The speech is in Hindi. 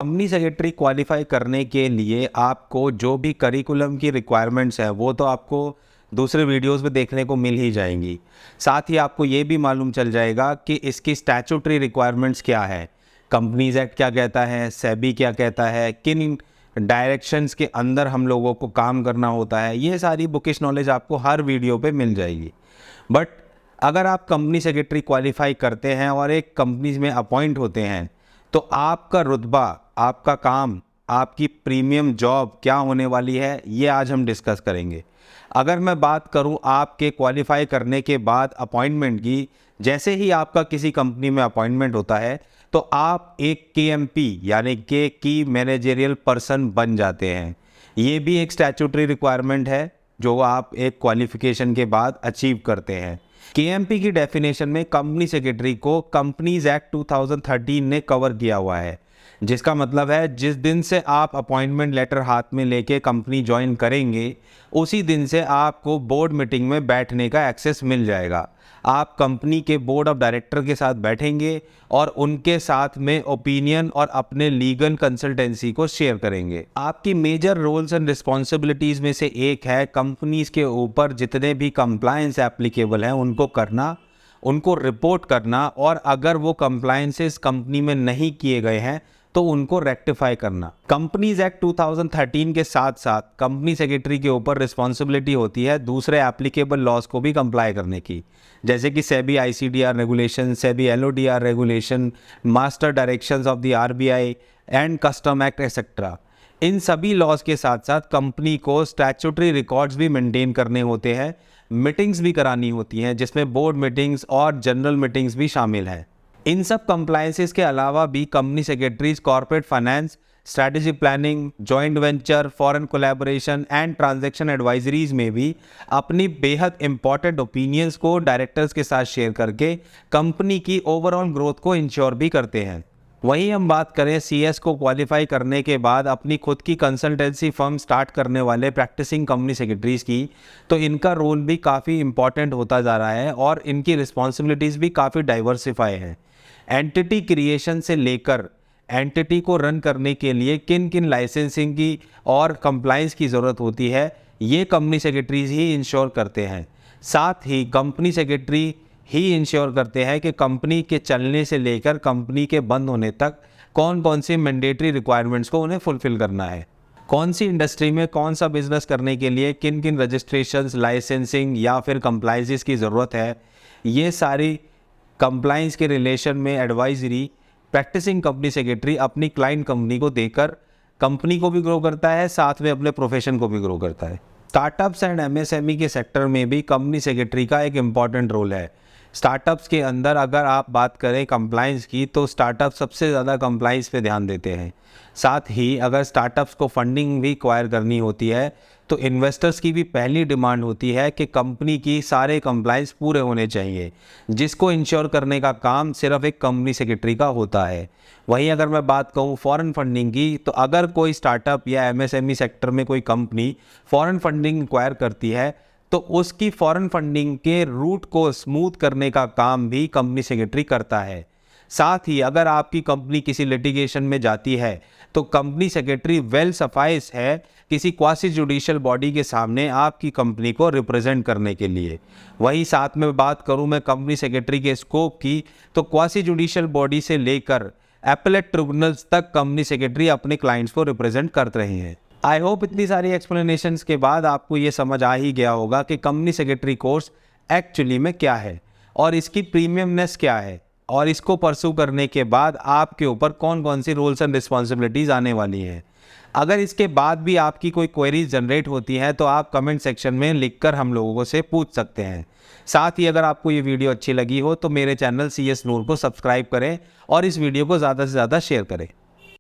कंपनी सेक्रेटरी क्वालिफाई करने के लिए आपको जो भी करिकुलम की रिक्वायरमेंट्स है वो तो आपको दूसरे वीडियोस में देखने को मिल ही जाएंगी। साथ ही आपको ये भी मालूम चल जाएगा कि इसकी स्टैट्यूटरी रिक्वायरमेंट्स क्या है, कंपनीज एक्ट क्या कहता है, सेबी क्या कहता है, किन डायरेक्शंस के अंदर हम लोगों को काम करना होता है। ये सारी बुकिश नॉलेज आपको हर वीडियो पे मिल जाएगी। बट अगर आप कंपनी सेक्रेटरी क्वालिफाई करते हैं और एक कंपनीज में अपॉइंट होते हैं तो आपका रुतबा, आपका काम, आपकी प्रीमियम जॉब क्या होने वाली है, ये आज हम डिस्कस करेंगे। अगर मैं बात करूं आपके क्वालिफाई करने के बाद अपॉइंटमेंट की, जैसे ही आपका किसी कंपनी में अपॉइंटमेंट होता है तो आप एक KMP यानी के की मैनेजरियल पर्सन बन जाते हैं। ये भी एक स्टैट्यूटरी रिक्वायरमेंट है जो आप एक क्वालिफिकेशन के बाद अचीव करते हैं। KMP की डेफिनेशन में कंपनी सेक्रेटरी को कंपनीज एक्ट 2013 ने कवर किया हुआ है, जिसका मतलब है जिस दिन से आप अपॉइंटमेंट लेटर हाथ में लेके कंपनी ज्वाइन करेंगे उसी दिन से आपको बोर्ड मीटिंग में बैठने का एक्सेस मिल जाएगा। आप कंपनी के बोर्ड ऑफ डायरेक्टर के साथ बैठेंगे और उनके साथ में ओपिनियन और अपने लीगल कंसल्टेंसी को शेयर करेंगे। आपकी मेजर रोल्स एंड रिस्पॉन्सिबिलिटीज़ में से एक है कंपनीज के ऊपर जितने भी कंप्लायंस एप्लीकेबल हैं उनको करना, उनको रिपोर्ट करना, और अगर वो कंप्लायंसेस कंपनी में नहीं किए गए हैं तो उनको रेक्टिफाई करना। कंपनीज एक्ट 2013 के साथ साथ कंपनी सेक्रेटरी के ऊपर रिस्पॉन्सिबिलिटी होती है दूसरे एप्लीकेबल लॉज को भी कंप्लाई करने की, जैसे कि SEBI ICDR regulation, SEBI LODR regulation, master directions of the RBI and custom act etcetera. इन सभी लॉज के साथ साथ कंपनी को स्टैट्यूटरी रिकॉर्ड्स भी मेंटेन करने होते हैं, मीटिंग्स भी करानी होती हैं जिसमें बोर्ड मीटिंग्स और जनरल मीटिंग्स भी शामिल हैं। इन सब कंप्लायंसेस के अलावा भी company secretaries corporate finance, strategic planning, joint venture, foreign collaboration and transaction advisories में भी अपनी बेहद इंपॉर्टेंट ओपिनियंस को डायरेक्टर्स के साथ शेयर करके कंपनी की ओवरऑल ग्रोथ को इंश्योर भी करते हैं। वहीं हम बात करें CS को क्वालिफाई करने के बाद अपनी खुद की कंसल्टेंसी फर्म स्टार्ट करने वाले प्रैक्टिसिंग कंपनी सेक्रेटरीज की, तो इनका रोल भी काफ़ी इंपॉर्टेंट होता जा रहा है और इनकी रिस्पॉन्सिबिलिटीज़ भी काफ़ी डाइवर्सिफाई है। एंटिटी क्रिएशन से लेकर एंटिटी को रन करने के लिए किन किन लाइसेंसिंग की और कंप्लाइंस की ज़रूरत होती है, ये कंपनी सेक्रेटरीज ही इंश्योर करते हैं। साथ ही कंपनी सेक्रेटरी ही इंश्योर करते हैं कि कंपनी के चलने से लेकर कंपनी के बंद होने तक कौन कौन सी मैंडेटरी रिक्वायरमेंट्स को उन्हें फुलफिल करना है, कौन सी इंडस्ट्री में कौन सा बिजनेस करने के लिए किन किन रजिस्ट्रेशंस, लाइसेंसिंग या फिर कंप्लाइंसेस की ज़रूरत है। ये सारी कंप्लाइंस के रिलेशन में एडवाइजरी प्रैक्टिसिंग कंपनी सेक्रेटरी अपनी क्लाइंट कंपनी को देकर कंपनी को भी ग्रो करता है, साथ में अपने प्रोफेशन को भी ग्रो करता है। स्टार्टअप्स एंड MSME के सेक्टर में भी कंपनी सेक्रेटरी का एक इम्पॉर्टेंट रोल है। स्टार्टअप्स के अंदर अगर आप बात करें कंप्लाइंस की, तो स्टार्टअप सबसे ज़्यादा कंप्लाइंस पे ध्यान देते हैं। साथ ही अगर स्टार्टअप्स को फंडिंग भी एक्वायर करनी होती है तो इन्वेस्टर्स की भी पहली डिमांड होती है कि कंपनी की सारे कंप्लाइंस पूरे होने चाहिए, जिसको इंश्योर करने का काम सिर्फ एक कंपनी सेक्रेटरी का होता है। वहीं अगर मैं बात कहूँ फॉरेन फंडिंग की, तो अगर कोई स्टार्टअप या MSME सेक्टर में कोई कंपनी फॉरेन फंडिंग एक्वायर करती है तो उसकी फॉरेन फंडिंग के रूट को स्मूथ करने का काम भी कंपनी सेक्रेटरी करता है। साथ ही अगर आपकी कंपनी किसी लिटिगेशन में जाती है तो कंपनी सेक्रेटरी वेल सफाइस है किसी क्वासी जुडिशियल बॉडी के सामने आपकी कंपनी को रिप्रेजेंट करने के लिए। वहीं साथ में बात करूं मैं कंपनी सेक्रेटरी के स्कोप की, तो क्वासी जुडिशियल बॉडी से लेकर एपेलेट ट्रिब्यूनल्स तक कंपनी सेक्रेटरी अपने क्लाइंट्स को रिप्रेजेंट कर रहे हैं। आई होप इतनी सारी एक्सप्लेनेशंस के बाद आपको ये समझ आ ही गया होगा कि कंपनी सेक्रेटरी कोर्स एक्चुअली में क्या है और इसकी प्रीमियमनेस क्या है, और इसको परस्यू करने के बाद आपके ऊपर कौन कौन सी रोल्स एंड रिस्पॉन्सिबिलिटीज़ आने वाली हैं। अगर इसके बाद भी आपकी कोई क्वेरीज जनरेट होती हैं तो आप कमेंट सेक्शन में लिखकर हम लोगों से पूछ सकते हैं। साथ ही अगर आपको ये वीडियो अच्छी लगी हो तो मेरे चैनल CS नूर को सब्सक्राइब करें और इस वीडियो को ज़्यादा से ज़्यादा शेयर करें।